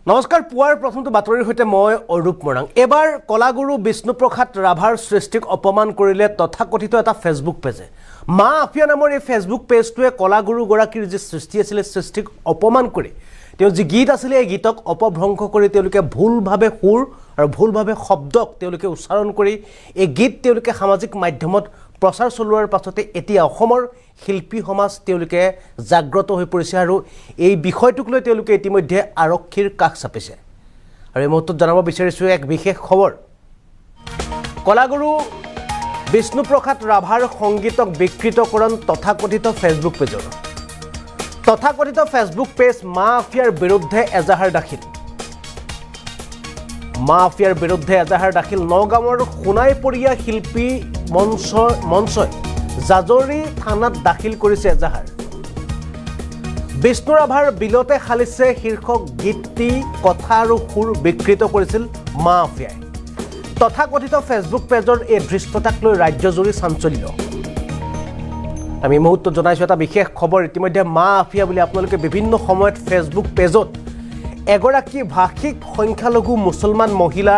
নমস্কাৰ পুৱাৰ প্ৰথমটো বাতৰিৰ সৈতে মই অৰূপ মৰাং এবাৰ কলাগুৰু বিষ্ণুপ্ৰসাদ ৰাভাৰ সৃষ্টিক অপমান কৰিলে তথাকথিত এটা ফেচবুক পেজে মা আফিয়া নামৰ এই ফেচবুক পেজটোৱে কলাগুৰু গৰাকীৰ যি সৃষ্টি আছিল সৃষ্টিক অপমান কৰি তেওঁ যি গীত আছিল এই গীতক অপভ্ৰংশ কৰি তেওঁলোকে ভুলভাৱে সুৰ আৰু ভুলভাৱে শব্দক তেওঁলোকে উচ্চাৰণ কৰি এই গীত তেওঁলোকে সামাজিক মাধ্যমত প্ৰচাৰ চলোৱাৰ পাছতে এতিয়া অসমৰ শিল্পী সমাজ তেওঁলোকে জাগ্ৰত হৈ পৰিছে আৰু এই বিষয়টোক লৈ তেওঁলোকে ইতিমধ্যে আৰক্ষীৰ কাষ চাপিছে আৰু এই মুহূৰ্তত জনাব বিচাৰিছোঁ এক বিশেষ খবৰ কলাগুৰু বিষ্ণুপ্ৰসাদ ৰাভাৰ সংগীতক বিকৃতকৰণ তথাকথিত ফেচবুক পেজৰ তথাকথিত ফেচবুক পেজ মা আফিয়াৰ বিৰুদ্ধে এজাহাৰ দাখিল মা আফিয়াৰ বিৰুদ্ধে এজাহাৰ দাখিল নগাঁৱৰ সোণাইপৰীয়া শিল্পী মঞ্চই জাজৰি থানাত দাখিল কৰিছে এজাহাৰ বিষ্ণু ৰাভাৰ বিলতে খালিছে শীৰ্ষক গীতটি কথা আৰু সুৰ বিকৃত কৰিছিল মা আফিয়াই তথাকথিত ফেচবুক পেজৰ এই ধৃষ্টতাক লৈ ৰাজ্যজুৰি চাঞ্চল্য আমি মুহূৰ্তত জনাইছোঁ এটা বিশেষ খবৰ ইতিমধ্যে মা আফিয়া বুলি আপোনালোকে বিভিন্ন সময়ত ফেচবুক পেজত এগৰাকী ভাষিক সংখ্যালঘু মুছলমান মহিলা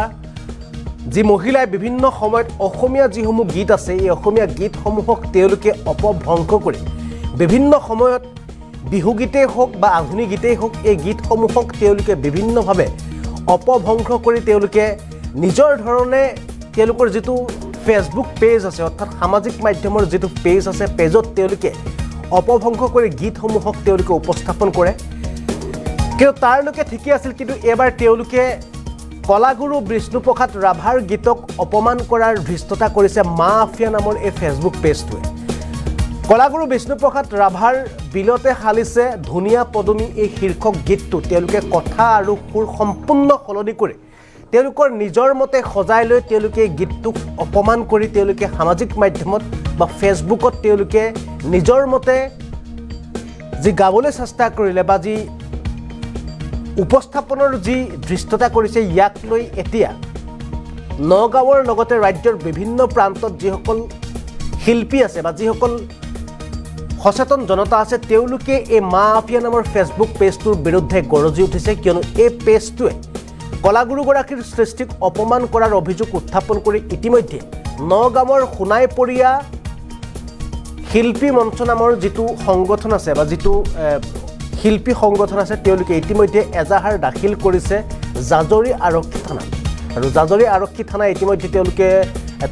যি মহিলাই বিভিন্ন সময়ত অসমীয়া যিসমূহ গীত আছে এই অসমীয়া গীতসমূহক তেওঁলোকে অপভ্ৰংশ কৰি বিভিন্ন সময়ত বিহুগীতেই হওক বা আধুনিক গীতেই হওক এই গীতসমূহক তেওঁলোকে বিভিন্নভাৱে অপভ্ৰংশ কৰি তেওঁলোকে নিজৰ ধৰণে তেওঁলোকৰ যিটো ফেচবুক পেজ আছে অৰ্থাৎ সামাজিক মাধ্যমৰ যিটো পেজ আছে পেজত তেওঁলোকে অপভ্ৰংশ কৰি গীতসমূহক তেওঁলোকে উপস্থাপন কৰে কিন্তু তাৰলৈকে ঠিকেই আছিল কিন্তু এবাৰ তেওঁলোকে কলাগুৰু বিষ্ণুপ্ৰসাদ ৰাভাৰ গীতক অপমান কৰাৰ ধৃষ্টতা কৰিছে মা আফিয়া নামৰ এই ফেচবুক পেজটোৱে কলাগুৰু বিষ্ণুপ্ৰসাদ ৰাভাৰ বিলতে খালিছে ধুনীয়া পদুমী এই শীৰ্ষক গীতটো তেওঁলোকে কথা আৰু সুৰ সম্পূৰ্ণ সলনি কৰি তেওঁলোকৰ নিজৰ মতে সজাই লৈ তেওঁলোকে গীতটোক অপমান কৰি তেওঁলোকে সামাজিক মাধ্যমত বা ফেচবুকত তেওঁলোকে নিজৰ মতে যি গাবলৈ চেষ্টা কৰিলে বা যি উপস্থাপনৰ যি ধৃষ্টতা কৰিছে ইয়াক লৈ এতিয়া নগাঁৱৰ লগতে ৰাজ্যৰ বিভিন্ন প্ৰান্তত যিসকল শিল্পী আছে বা যিসকল সচেতন জনতা আছে তেওঁলোকে এই মা আফিয়া নামৰ ফেচবুক পেজটোৰ বিৰুদ্ধে গৰজি উঠিছে কিয়নো এই পেজটোৱে কলাগুৰুগৰাকীৰ সৃষ্টিক অপমান কৰাৰ অভিযোগ উত্থাপন কৰি ইতিমধ্যে নগাঁৱৰ সোণাইপৰীয়া শিল্পী মঞ্চ নামৰ যিটো সংগঠন আছে বা যিটো শিল্পী সংগঠন আছে তেওঁলোকে ইতিমধ্যে এজাহাৰ দাখিল কৰিছে জাজৰি আৰক্ষী থানাত আৰু জাজৰি আৰক্ষী থানাই ইতিমধ্যে তেওঁলোকে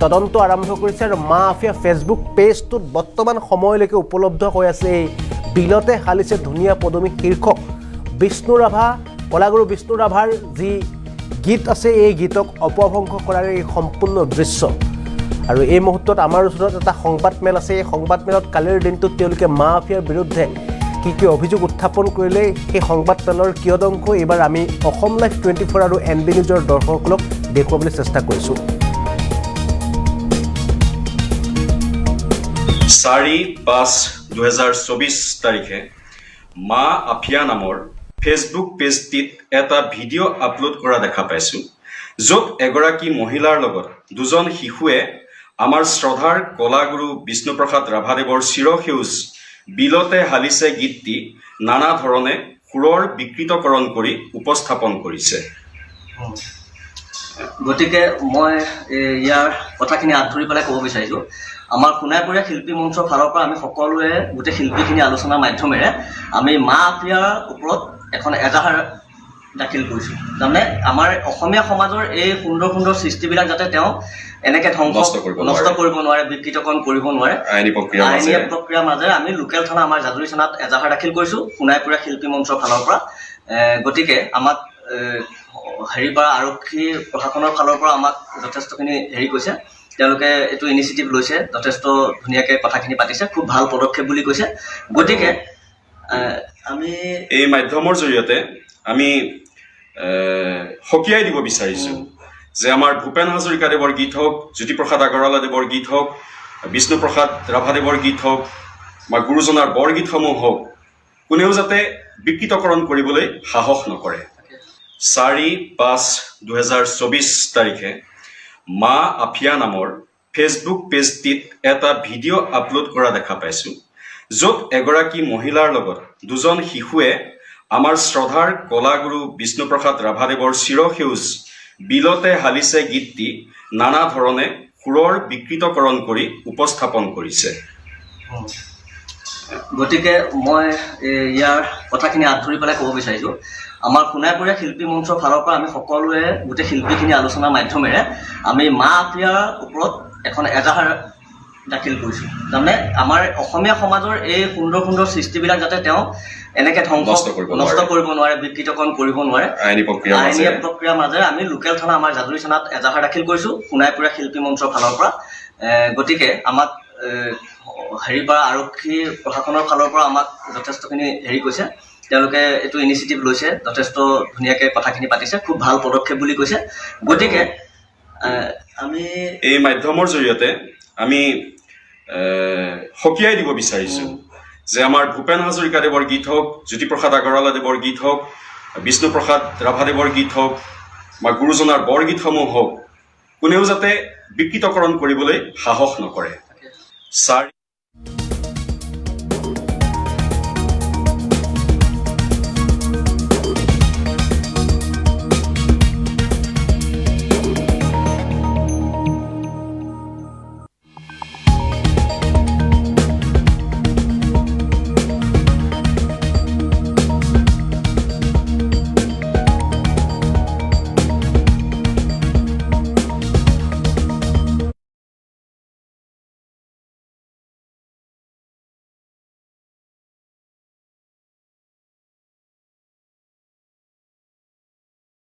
তদন্ত আৰম্ভ কৰিছে আৰু মা আফিয়া ফেচবুক পেজটোত বৰ্তমান সময়লৈকে উপলব্ধ হৈ আছে এই বিলতে খালিছে ধুনীয়া পদুমী শীৰ্ষক বিষ্ণু ৰাভা কলাগুৰু বিষ্ণু ৰাভাৰ যি গীত আছে এই গীতক অপভ্ৰংশ কৰাৰ এই সম্পূৰ্ণ দৃশ্য আৰু এই মুহূৰ্তত আমাৰ ওচৰত এটা সংবাদমেল আছে এই সংবাদমেলত কালিৰ দিনটোত তেওঁলোকে মা আফিয়াৰ বিৰুদ্ধে কি কি অভিযোগ উত্থাপন কৰিলে সেই সংবাদমেলৰ কিয়দংশ এইবাৰ আমি অসম লাইভ 24 আৰু NB নিউজৰ দৰ্শকসকলক দেখুৱাবলৈ চেষ্টা কৰিছোঁ 4/5/2024 তাৰিখে মা আফিয়া নামৰ ফেচবুক পেজটিত এটা ভিডিঅ' আপলোড কৰা দেখা পাইছোঁ য'ত এগৰাকী মহিলাৰ লগত দুজন শিশুৱে আমাৰ শ্ৰদ্ধাৰ কলাগুৰু বিষ্ণুপ্ৰসাদ ৰাভাদেৱৰ চিৰসেউজ বিলতে হালিছে গীতটি নানা ধৰণে সুৰৰ বিকৃতকৰণ কৰি উপস্থাপন কৰিছে গতিকে মই ইয়াৰ কথাখিনি হাত ধৰি পেলাই ক'ব বিচাৰিছোঁ আমাৰ সোণাইপৰীয়া শিল্পী মঞ্চৰ ফালৰ পৰা আমি সকলোৱে গোটেই শিল্পীখিনি আলোচনাৰ মাধ্যমেৰে আমি মা আফিয়াৰ ওপৰত এখন এজাহাৰ দাখিল কৰিছোঁ তাৰমানে আমাৰ অসমীয়া সমাজৰ এই সুন্দৰ সুন্দৰ সৃষ্টিবিলাক যাতে তেওঁ এনেকৈ নষ্ট কৰিব নোৱাৰে বিকৃতকৰণ কৰিব নোৱাৰে আইনী প্ৰক্ৰিয়াৰ মাজেৰে আমি লোকেল থানা আমাৰ জাজৰি থানাত এজাহাৰ দাখিল কৰিছোঁ সোণাইপৰীয়া শিল্পী মঞ্চৰ ফালৰ পৰা গতিকে আমাক হেৰিৰ পৰা আৰক্ষী প্ৰশাসনৰ ফালৰ পৰা আমাক যথেষ্টখিনি হেৰি কৈছে তেওঁলোকে এইটো ইনিচিয়েটিভ লৈছে যথেষ্ট ধুনীয়াকৈ কথাখিনি পাতিছে খুব ভাল পদক্ষেপ বুলি কৈছে গতিকে আমি এই মাধ্যমৰ জৰিয়তে আমি সকীয়াই দিব বিচাৰিছোঁ যে আমাৰ ভূপেন হাজৰিকাদেৱৰ গীত হওক জ্যোতিপ্ৰসাদ আগৰৱালাদেৱৰ গীত হওক বিষ্ণুপ্ৰসাদ ৰাভাদেৱৰ গীত হওক বা গুৰুজনাৰ বৰগীতসমূহ হওক কোনেও যাতে বিকৃতকৰণ কৰিবলৈ সাহস নকৰে 4/5/2024 তাৰিখে মা আফিয়া নামৰ ফেচবুক পেজটিত এটা ভিডিঅ' আপলোড কৰা দেখা পাইছোঁ য'ত এগৰাকী মহিলাৰ লগত দুজন শিশুৱে আমাৰ শ্ৰদ্ধাৰ কলাগুৰু বিষ্ণুপ্ৰসাদ ৰাভাদেৱৰ চিৰসেউজ বিলতে হালিছে গীতটি নানা ধৰণে সুৰৰ বিকৃতকৰণ কৰি উপস্থাপন কৰিছে। গতিকে মই ইয়াৰ কথাখিনি হাত ধৰি পেলাই ক'ব বিচাৰিছোঁ, আমাৰ সোণাইপৰীয়া শিল্পী মঞ্চৰ ফালৰ পৰা আমি সকলোৱে গোটেই শিল্পীখিনি আলোচনাৰ মাধ্যমেৰে আমি মা আফিয়াৰ ওপৰত এখন এজাহাৰ দাখিল কৰিছোঁ। তাৰমানে আমাৰ অসমীয়া সমাজৰ এই সুন্দৰ সুন্দৰ সৃষ্টিবিলাক যাতে তেওঁ এনেকৈ নষ্ট কৰিব নোৱাৰে, বিকৃতকৰণ কৰিব নোৱাৰে, আইনী প্ৰক্ৰিয়াৰ মাজেৰে আমি লোকেল থানা আমাৰ জাজুৰী থানাত এজাহাৰ দাখিল কৰিছোঁ সোণাইপৰীয়া শিল্পী মঞ্চৰ ফালৰ পৰা। গতিকে আমাক হেৰিৰ পৰা আৰক্ষী প্ৰশাসনৰ ফালৰ পৰা আমাক যথেষ্টখিনি কৈছে, তেওঁলোকে এইটো ইনিচিয়েটিভ লৈছে, যথেষ্ট ধুনীয়াকৈ কথাখিনি পাতিছে, খুব ভাল পদক্ষেপ বুলি কৈছে। গতিকে আমি এই মাধ্যমৰ জৰিয়তে আমি সকীয়াই দিব বিচাৰিছোঁ যে আমাৰ ভূপেন হাজৰিকাদেৱৰ গীত হওক, জ্যোতিপ্ৰসাদ আগৰৱালাদেৱৰ গীত হওক, বিষ্ণুপ্ৰসাদ ৰাভাদেৱৰ গীত হওক বা গুৰুজনাৰ বৰগীতসমূহ হওক, কোনেও যাতে বিকৃতকৰণ কৰিবলৈ সাহস নকৰে।